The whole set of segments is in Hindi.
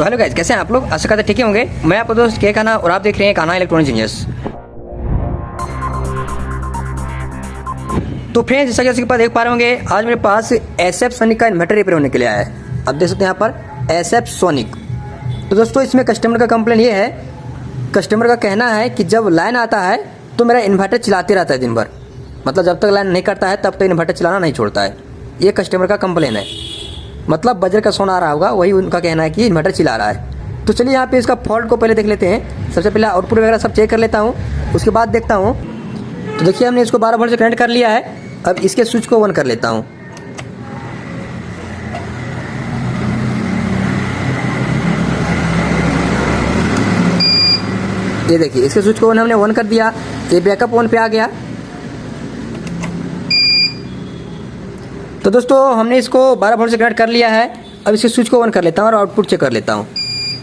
तो हेलो गाइस, कैसे हैं आप लोग? आशा करते ठीक ही होंगे। मैं आपका दोस्त के कान्हा और आप देख रहे हैं कान्हा इलेक्ट्रॉनिक्स इंजीनियर्स। तो फ्रेंड्स, जैसा कि देख पा रहे होंगे, आज मेरे पास एसएफ सोनिक का इन्वर्टर रिपेयर होने के लिए आया है। अब देख सकते हैं यहाँ पर एसएफ सोनिक। तो दोस्तों, इसमें कस्टमर का कंप्लेन ये है, कस्टमर का कहना है कि जब लाइन आता है तो मेरा इन्वर्टर चलाते रहता है दिन भर। मतलब जब तक लाइन नहीं करता है तब तक इन्वर्टर चलाना नहीं छोड़ता है। ये कस्टमर का कंप्लेन है। मतलब बजर का साउंड आ रहा होगा, वही उनका कहना है कि इन्वर्टर चिल्ला रहा है। तो चलिए यहाँ पे इसका फॉल्ट को पहले देख लेते हैं। सबसे पहले आउटपुट वगैरह सब चेक कर लेता हूँ, उसके बाद देखता हूँ। तो देखिए, हमने इसको 12 वोल्ट से कनेक्ट कर लिया है। अब इसके स्विच को ऑन कर लेता हूँ। ये देखिए, इसके स्विच को हमने ऑन कर दिया। ये बैकअप ऑन पे आ गया। तो दोस्तों, हमने इसको 12 वोल्ट से कनेक्ट कर लिया है। अब इसके स्विच को ऑन कर लेता हूँ और आउटपुट चेक कर लेता हूँ।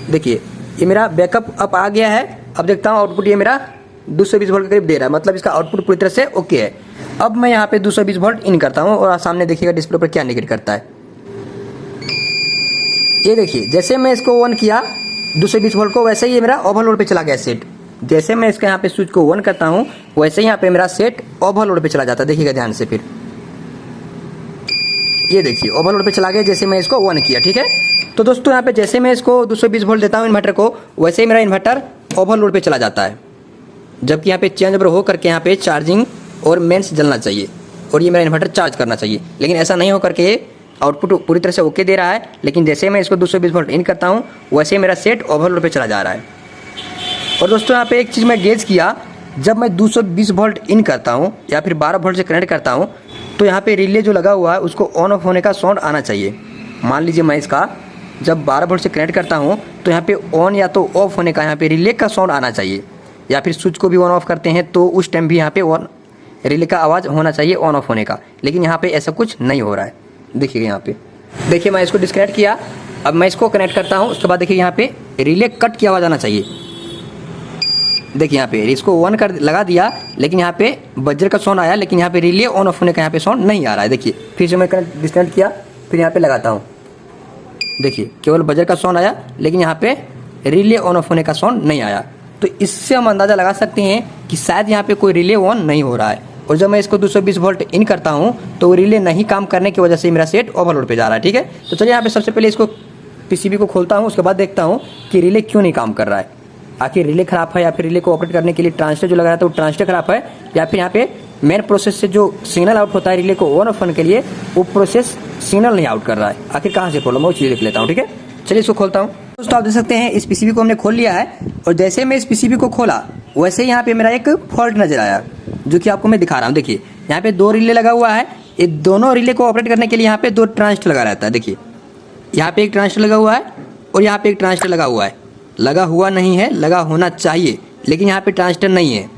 देखिए, ये मेरा बैकअप अप आ गया है। अब देखता हूँ आउटपुट ये मेरा 220 वोल्ट के करीब दे रहा है। मतलब इसका आउटपुट पूरी तरह से ओके है। अब मैं यहाँ पे 220 वोल्ट इन करता हूँ और सामने देखिएगा डिस्प्ले पर क्या इंडिकेट करता है। ये देखिए, जैसे मैं इसको ऑन किया 220 वोल्ट को, वैसे ही ये मेरा ओवरलोड पे चला गया सेट। जैसे मैं इसके यहाँ पे स्विच को ऑन करता हूँ, वैसे ही यहाँ पे मेरा सेट ओवरलोड पे चला जाता है। देखिएगा ध्यान से। फिर ये देखिए, ओवरलोड पे चला गया जैसे मैं इसको ऑन किया। ठीक है। तो दोस्तों, यहाँ पे जैसे मैं इसको 220 वोल्ट देता हूँ इन्वर्टर को, वैसे ही मेरा इन्वर्टर ओवरलोड पे चला जाता है। जबकि यहाँ पे चेंज ओवर हो करके यहाँ पे चार्जिंग और मेंस जलना चाहिए और ये मेरा इन्वर्टर चार्ज करना चाहिए। लेकिन ऐसा नहीं हो करके आउटपुट पूरी तरह से ओके दे रहा है। लेकिन जैसे मैं इसको 220 वोल्ट इन करता हूँ, वैसे ही मेरा सेट ओवरलोड पे चला जा रहा है। और दोस्तों, यहाँ पे एक चीज़ मैं गेज किया, जब मैं 220 वोल्ट इन करता हूँ या फिर 12 वोल्ट से कनेक्ट करता हूँ, तो यहाँ पे रिले जो लगा हुआ है उसको ऑन ऑफ होने का साउंड आना चाहिए। मान लीजिए मैं इसका जब 12 वोल्ट से कनेक्ट करता हूँ तो यहाँ पे ऑन या तो ऑफ होने का यहाँ पे रिले का साउंड आना चाहिए, या फिर स्विच को भी ऑन ऑफ करते हैं तो उस टाइम भी यहाँ पे ऑन रिले का आवाज़ होना चाहिए ऑन ऑफ होने का। लेकिन यहाँ पे ऐसा कुछ नहीं हो रहा है। देखिए यहाँ पे, देखिए मैं इसको डिस्कनेक्ट किया। अब मैं इसको कनेक्ट करता हूँ, उसके बाद देखिए यहाँ पे रिले कट की आवाज़ आना चाहिए। देखिए यहाँ पे इसको ऑन कर लगा दिया, लेकिन यहाँ पे बजर का साउंड आया, लेकिन यहाँ पे रिले ऑन ऑफ होने का यहाँ पे साउंड नहीं आ रहा है। देखिए, फिर से मैं डिस्कनेक्ट किया, फिर यहाँ पे लगाता हूँ। देखिए, केवल बजर का साउंड आया, लेकिन यहाँ पे रिले ऑन ऑफ होने का साउंड नहीं आया। तो इससे हम अंदाज़ा लगा सकते हैं कि शायद यहाँ पे कोई रिले ऑन नहीं हो रहा है। और जब मैं इसको 220 वोल्ट इन करता हूँ तो रिले नहीं काम करने की वजह से मेरा सेट ओवरलोड पे जा रहा है। ठीक है। तो चलिए यहाँ पे सबसे पहले इसको पीसीबी को खोलता हूँ, उसके बाद देखता हूँ कि रिले क्यों नहीं काम कर रहा है। आखिर रिले खराब है या फिर रिले को ऑपरेट करने के लिए ट्रांजिस्टर जो लगा रहता है वो ट्रांजिस्टर खराब है, या फिर यहाँ पे मेन प्रोसेस से जो सिग्नल आउट होता है रिले को ऑन ऑफ होने के लिए, वो प्रोसेस सिग्नल नहीं आउट कर रहा है। आखिर कहाँ से प्रॉब्लम है वो चीज़ देख लेता हूँ। ठीक है, चलिए इसको खोलता हूँ। दोस्तों, आप देख सकते हैं इस पीसीबी को हमने खोल लिया है, और जैसे मैं इस पीसीबी को खोला वैसे ही यहाँ पे मेरा एक फॉल्ट नजर आया, जो कि आपको मैं दिखा रहा हूँ। देखिए, यहाँ पे 2 रिले लगा हुआ है। ये दोनों रिले को ऑपरेट करने के लिए यहाँ पे 2 ट्रांजिस्टर लगा रहता है। देखिए, यहाँ पे एक ट्रांजिस्टर लगा हुआ है और यहाँ पे एक ट्रांजिस्टर लगा हुआ है। लगा हुआ नहीं है, लगा होना चाहिए, लेकिन यहाँ पे ट्रांजिस्टर नहीं है।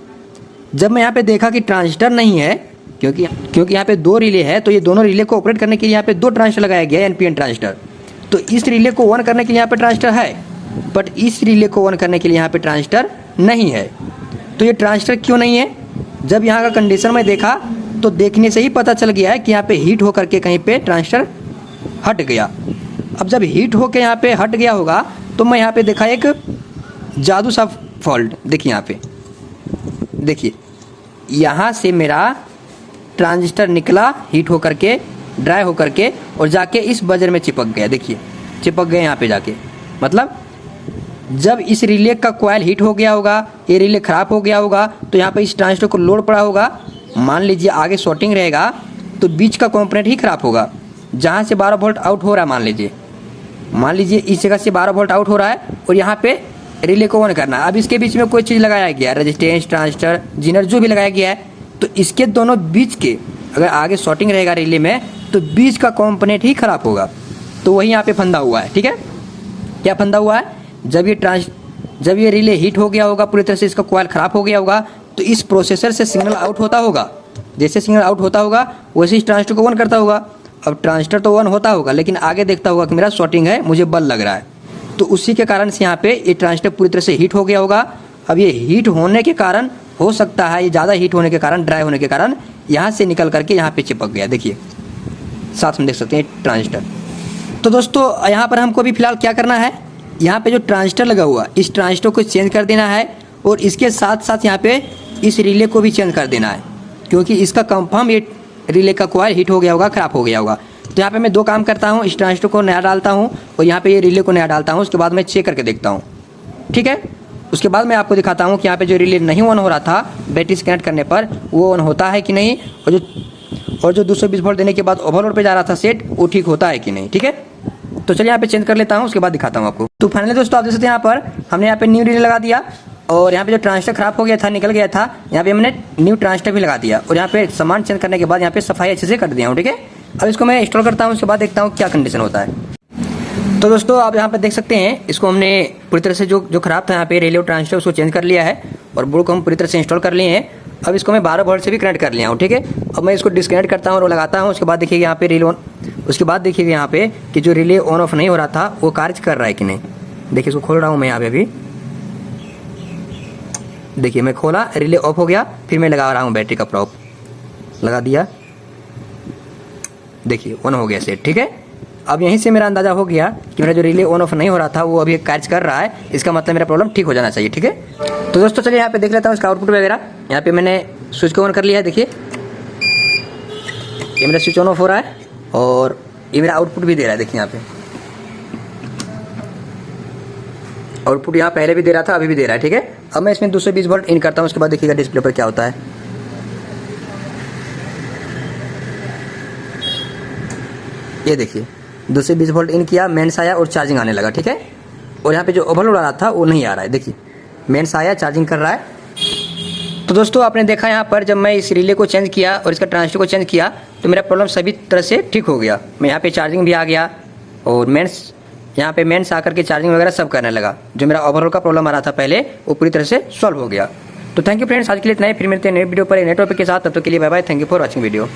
जब मैं यहाँ पे देखा कि ट्रांजिस्टर नहीं है, क्योंकि यहाँ पे 2 रिले है, तो ये दोनों रिले को ऑपरेट करने के लिए यहाँ पे 2 ट्रांजिस्टर लगाया गया है, एनपीएन ट्रांजिस्टर। तो इस रिले को ऑन करने के लिए यहाँ पे ट्रांजिस्टर है, बट इस रिले को ऑन करने के लिए यहाँ पे ट्रांजिस्टर नहीं है। तो ये ट्रांजिस्टर क्यों नहीं है? जब यहाँ का कंडीशन में देखा तो देखने से ही पता चल गया है कि यहाँ पे हीट होकर के कहीं पे ट्रांजिस्टर हट गया। अब जब हीट होकर यहाँ पे हट गया होगा तो मैं यहाँ पे देखा एक जादू सा फॉल्ट। देखिए यहाँ पे, देखिए यहाँ से मेरा ट्रांजिस्टर निकला हीट होकर के, ड्राई होकर के, और जाके इस बजर में चिपक गया। देखिए, चिपक गया यहाँ पे जाके। मतलब जब इस रिले का कॉइल हीट हो गया होगा, ये रिले ख़राब हो गया होगा, तो यहाँ पे इस ट्रांजिस्टर को लोड पड़ा होगा। मान लीजिए आगे शॉर्टिंग रहेगा तो बीच का कंपोनेंट ही ख़राब होगा। जहाँ से 12 वोल्ट आउट हो रहा है, मान लीजिए इस जगह से 12 वोल्ट आउट हो रहा है और यहाँ पे रिले को ऑन करना है। अब इसके बीच में कोई चीज़ लगाया गया है, रेजिस्टेंस, ट्रांजिस्टर, जीनर जो भी लगाया गया है, तो इसके दोनों बीच के अगर आगे शॉर्टिंग रहेगा रिले में तो बीच का कंपोनेंट ही ख़राब होगा। तो वही यहाँ पे फंदा हुआ है। ठीक है, क्या फंदा हुआ है? जब ये रिले हीट हो गया होगा, पूरी तरह से इसका कॉइल ख़राब हो गया होगा, तो इस प्रोसेसर से सिग्नल आउट होता होगा। जैसे सिग्नल आउट होता होगा वैसे इस ट्रांजिस्टर को ऑन करता होगा। अब ट्रांजिस्टर तो ऑन होता होगा, लेकिन आगे देखता होगा कि मेरा शॉर्टिंग है, मुझे बल्ब लग रहा है। तो उसी के कारण से यहाँ पे ये ट्रांजिस्टर पूरी तरह से हीट हो गया होगा। अब ये हीट होने के कारण हो सकता है, ये ज़्यादा हीट होने के कारण, ड्राई होने के कारण यहाँ से निकल करके यहाँ पे चिपक गया। देखिए, साथ में देख सकते हैं ट्रांजिस्टर। तो दोस्तों, यहाँ पर हमको अभी फिलहाल क्या करना है, यहाँ पे जो ट्रांजिस्टर लगा हुआ इस ट्रांजिस्टर को चेंज कर देना है और इसके साथ साथ यहाँ पे इस रिले को भी चेंज कर देना है, क्योंकि इसका कंफर्म ये रिले का कॉइल हीट हो गया होगा, ख़राब हो गया होगा। तो यहाँ पे मैं दो काम करता हूँ, इस ट्रांजिस्टर को नया डालता हूँ और यहाँ पे ये रिले को नया डालता हूँ। उसके बाद मैं चेक करके देखता हूँ, ठीक है। उसके बाद मैं आपको दिखाता हूँ कि यहाँ पे जो रिले नहीं ऑन हो रहा था बैटरी से कनेक्ट करने पर वो ऑन होता है कि नहीं, और जो 220 वोल्ट देने के बाद ओवरलोड पे जा रहा था सेट वो ठीक होता है कि नहीं, ठीक है। तो चलिए यहाँ पे चेंज कर लेता हूँ, उसके बाद दिखाता हूँ आपको। तो फाइनली दोस्तों आप देख सकते हैं यहाँ पर हमने यहाँ पे न्यू रिले लगा दिया और यहाँ पे जो ट्रांजिस्टर खराब हो गया था, निकल गया था, यहाँ पे हमने न्यू ट्रांजिस्टर भी लगा दिया और यहाँ पे सामान चेंज करने के बाद यहाँ पे सफाई अच्छे से कर दिया हूँ, ठीक है। अब इसको मैं इंस्टॉल करता हूँ, उसके बाद देखता हूँ क्या कंडीशन होता है। तो दोस्तों आप यहाँ पे देख सकते हैं इसको हमने पूरी तरह से जो खराब था यहाँ पे रिले और ट्रांजिस्टर उसको चेंज कर लिया है और बोर्ड को हम पूरी तरह से इंस्टॉल कर लिए हैं। अब इसको मैं 12 वोल्ट से भी कनेक्ट कर लिया हूँ, ठीक है। अब मैं इसको डिस्कनेक्ट करता हूँ और लगाता हूँ। उसके बाद देखिएगा यहाँ पे रिले ऑन, उसके बाद देखिएगा यहाँ पे कि जो रिले ऑन ऑफ नहीं हो रहा था वो कार्य कर रहा है कि नहीं। देखिए इसको खोल रहा हूँ मैं यहाँ पे अभी, देखिए मैं खोला, रिले ऑफ हो गया, फिर मैं लगा रहा हूँ बैटरी का प्रॉप, लगा दिया, देखिए ऑन हो गया सेट, ठीक है। अब यहीं से मेरा अंदाजा हो गया कि मेरा जो रिले ऑन ऑफ नहीं हो रहा था वो अभी कार्य कर रहा है, इसका मतलब मेरा प्रॉब्लम ठीक हो जाना चाहिए, ठीक है। तो दोस्तों चलिए यहाँ पे देख लेता हूँ इसका आउटपुट वगैरह। यहाँ पे मैंने स्विच को ऑन कर लिया है, देखिए ये मेरा स्विच ऑन ऑफ हो रहा है और ये मेरा आउटपुट भी दे रहा है, देखिए यहाँ पे आउटपुट यहाँ पहले भी दे रहा था, अभी भी दे रहा है, ठीक है। अब मैं इसमें 220 वोल्ट इन करता हूँ, उसके बाद देखिएगा डिस्प्ले पर क्या होता है। ये देखिए 220 वोल्ट इन किया, मेंस आया और चार्जिंग आने लगा, ठीक है। और यहाँ पे जो ओवरलोड आ रहा था वो नहीं आ रहा है, देखिए मेंस आया, चार्जिंग कर रहा है। तो दोस्तों आपने देखा यहाँ पर जब मैं इस रिले को चेंज किया और इसका ट्रांजिस्टर को चेंज किया तो मेरा प्रॉब्लम सभी तरह से ठीक हो गया। मैं यहाँ पे चार्जिंग भी आ गया और मेंस, यहाँ पे मेंस आकर के चार्जिंग वगैरह सब करने लगा। जो मेरा ओवरऑल का प्रॉब्लम आ रहा था पहले वो पूरी तरह से सॉल्व हो गया। तो थैंक यू फ्रेंड्स, आज के लिए इतना ही। फिर मिलते हैं नए वीडियो पर एक नए टॉपिक के साथ, तब तक के लिए bye bye, thank you for watching video.